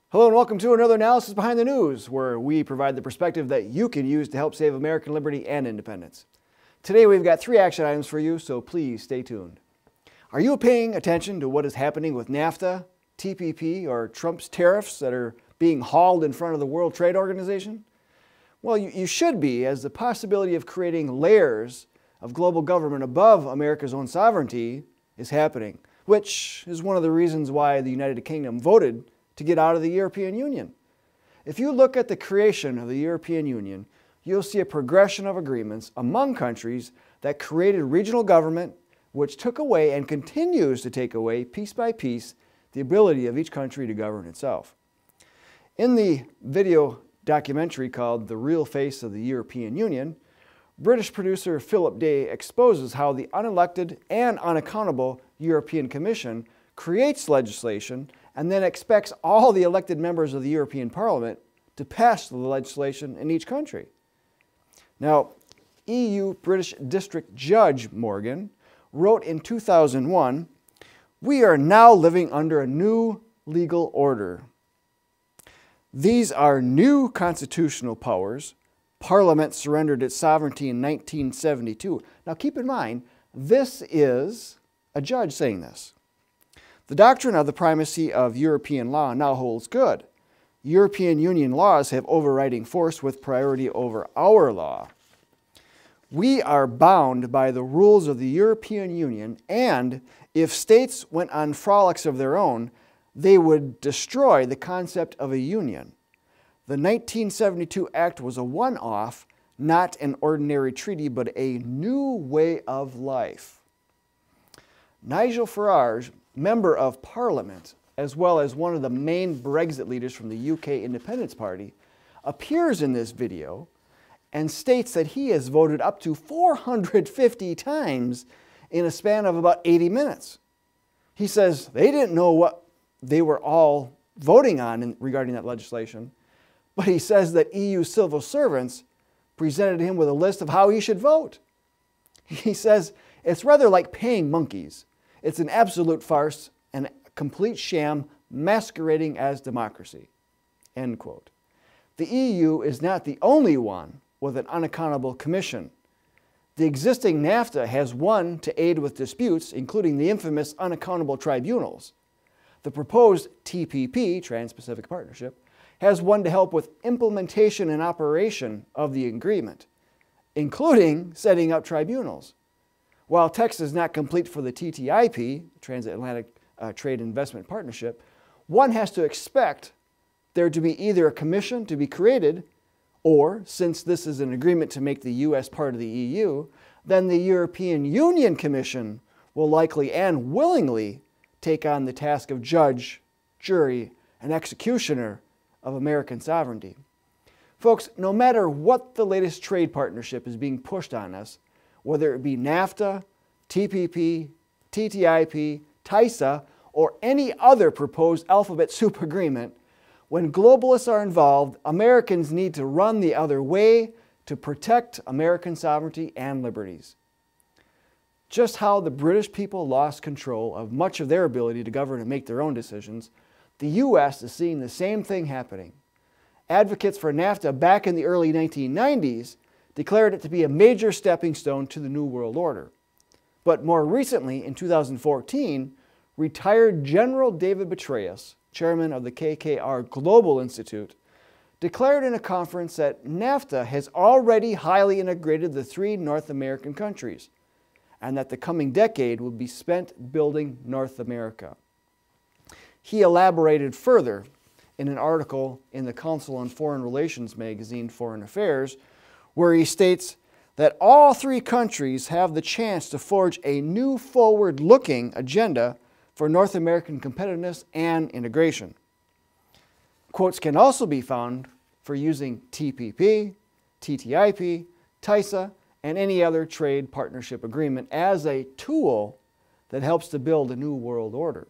Hello and welcome to another Analysis Behind the News, where we provide the perspective that you can use to help save American liberty and independence. Today we've got 3 action items for you, so please stay tuned. Are you paying attention to what is happening with NAFTA, TPP, or Trump's tariffs that are being hauled in front of the World Trade Organization? Well, you should be, as the possibility of creating layers of global government above America's own sovereignty is happening, which is one of the reasons why the United Kingdom voted to get out of the European Union. If you look at the creation of the European Union, you'll see a progression of agreements among countries that created regional government, which took away and continues to take away, piece by piece, the ability of each country to govern itself. In the video documentary called The Real Face of the European Union, British producer Philip Day exposes how the unelected and unaccountable European Commission creates legislation and then expects all the elected members of the European Parliament to pass the legislation in each country. Now, EU British District Judge Morgan wrote in 2001, "We are now living under a new legal order. These are new constitutional powers. Parliament surrendered its sovereignty in 1972. Now keep in mind, this is a judge saying this. The doctrine of the primacy of European law now holds good. European Union laws have overriding force with priority over our law. We are bound by the rules of the European Union, and if states went on frolics of their own, they would destroy the concept of a union. The 1972 Act was a one-off, not an ordinary treaty, but a new way of life." Nigel Farage, Member of Parliament, as well as one of the main Brexit leaders from the UK Independence Party, appears in this video and states that he has voted up to 450 times in a span of about 80 minutes. He says they didn't know what they were all voting on regarding that legislation, but he says that EU civil servants presented him with a list of how he should vote. He says it's rather like paying monkeys. It's an absolute farce and a complete sham masquerading as democracy. End quote. The EU is not the only one with an unaccountable commission. The existing NAFTA has one to aid with disputes, including the infamous unaccountable tribunals. The proposed TPP, Trans-Pacific Partnership, has one to help with implementation and operation of the agreement, including setting up tribunals. While text is not complete for the TTIP, Transatlantic Trade Investment Partnership, one has to expect there to be either a commission to be created, or, since this is an agreement to make the US part of the EU, then the European Union Commission will likely and willingly take on the task of judge, jury, and executioner of American sovereignty. Folks, no matter what the latest trade partnership is being pushed on us, whether it be NAFTA, TPP, TTIP, TISA, or any other proposed alphabet soup agreement, when globalists are involved, Americans need to run the other way to protect American sovereignty and liberties. Just how the British people lost control of much of their ability to govern and make their own decisions, the US is seeing the same thing happening. Advocates for NAFTA back in the early 1990s declared it to be a major stepping stone to the New World Order. But more recently, in 2014, retired General David Petraeus, chairman of the KKR Global Institute, declared in a conference that NAFTA has already highly integrated the 3 North American countries, and that the coming decade will be spent building North America. He elaborated further in an article in the Council on Foreign Relations magazine, Foreign Affairs, where he states that all 3 countries have the chance to forge a new forward-looking agenda for North American competitiveness and integration. Quotes can also be found for using TPP, TTIP, TISA, and any other trade partnership agreement as a tool that helps to build a new world order.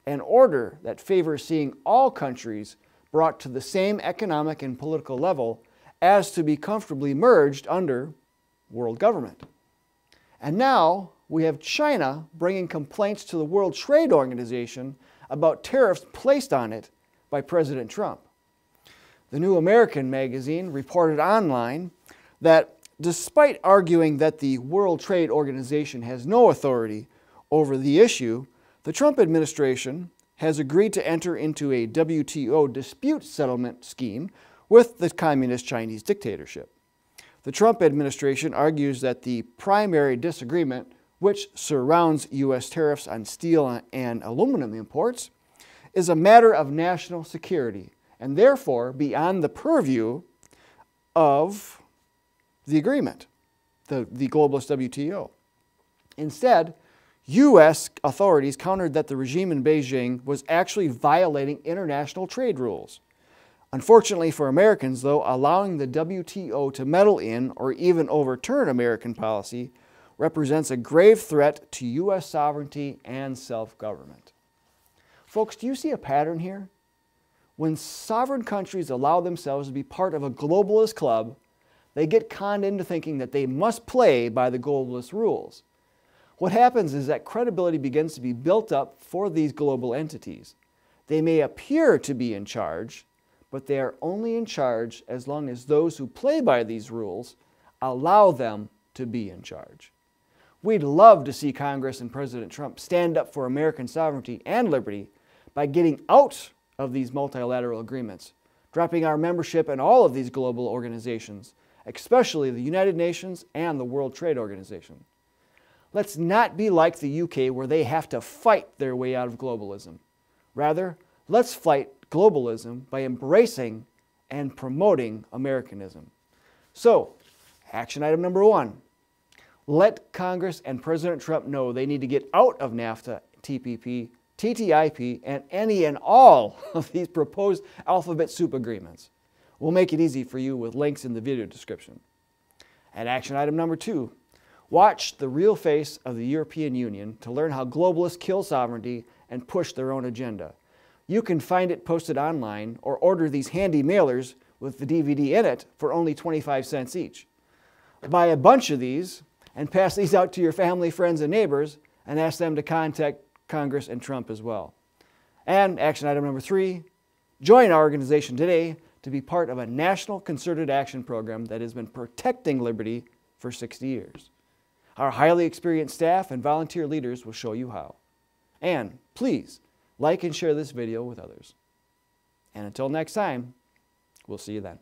An order that favors seeing all countries brought to the same economic and political level as to be comfortably merged under world government. And now we have China bringing complaints to the World Trade Organization about tariffs placed on it by President Trump. The New American magazine reported online that despite arguing that the World Trade Organization has no authority over the issue, the Trump administration has agreed to enter into a WTO dispute settlement scheme with the communist Chinese dictatorship. The Trump administration argues that the primary disagreement, which surrounds U.S. tariffs on steel and aluminum imports, is a matter of national security and therefore beyond the purview of the agreement, the globalist WTO. Instead, U.S. authorities countered that the regime in Beijing was actually violating international trade rules. Unfortunately for Americans, though, allowing the WTO to meddle in or even overturn American policy represents a grave threat to U.S. sovereignty and self-government. Folks, do you see a pattern here? When sovereign countries allow themselves to be part of a globalist club, they get conned into thinking that they must play by the globalist rules. What happens is that credibility begins to be built up for these global entities. They may appear to be in charge, but they are only in charge as long as those who play by these rules allow them to be in charge. We'd love to see Congress and President Trump stand up for American sovereignty and liberty by getting out of these multilateral agreements, dropping our membership in all of these global organizations, especially the United Nations and the World Trade Organization. Let's not be like the UK where they have to fight their way out of globalism. Rather, let's fight globalism by embracing and promoting Americanism. So, action item number 1. Let Congress and President Trump know they need to get out of NAFTA, TPP, TTIP, and any and all of these proposed alphabet soup agreements. We'll make it easy for you with links in the video description. And action item number 2. Watch the real face of the European Union to learn how globalists kill sovereignty and push their own agenda. You can find it posted online or order these handy mailers with the DVD in it for only 25 cents each. Buy a bunch of these and pass these out to your family, friends, and neighbors and ask them to contact Congress and Trump as well. And action item number 3, join our organization today to be part of a national concerted action program that has been protecting liberty for 60 years. Our highly experienced staff and volunteer leaders will show you how. And please like and share this video with others. And until next time, we'll see you then.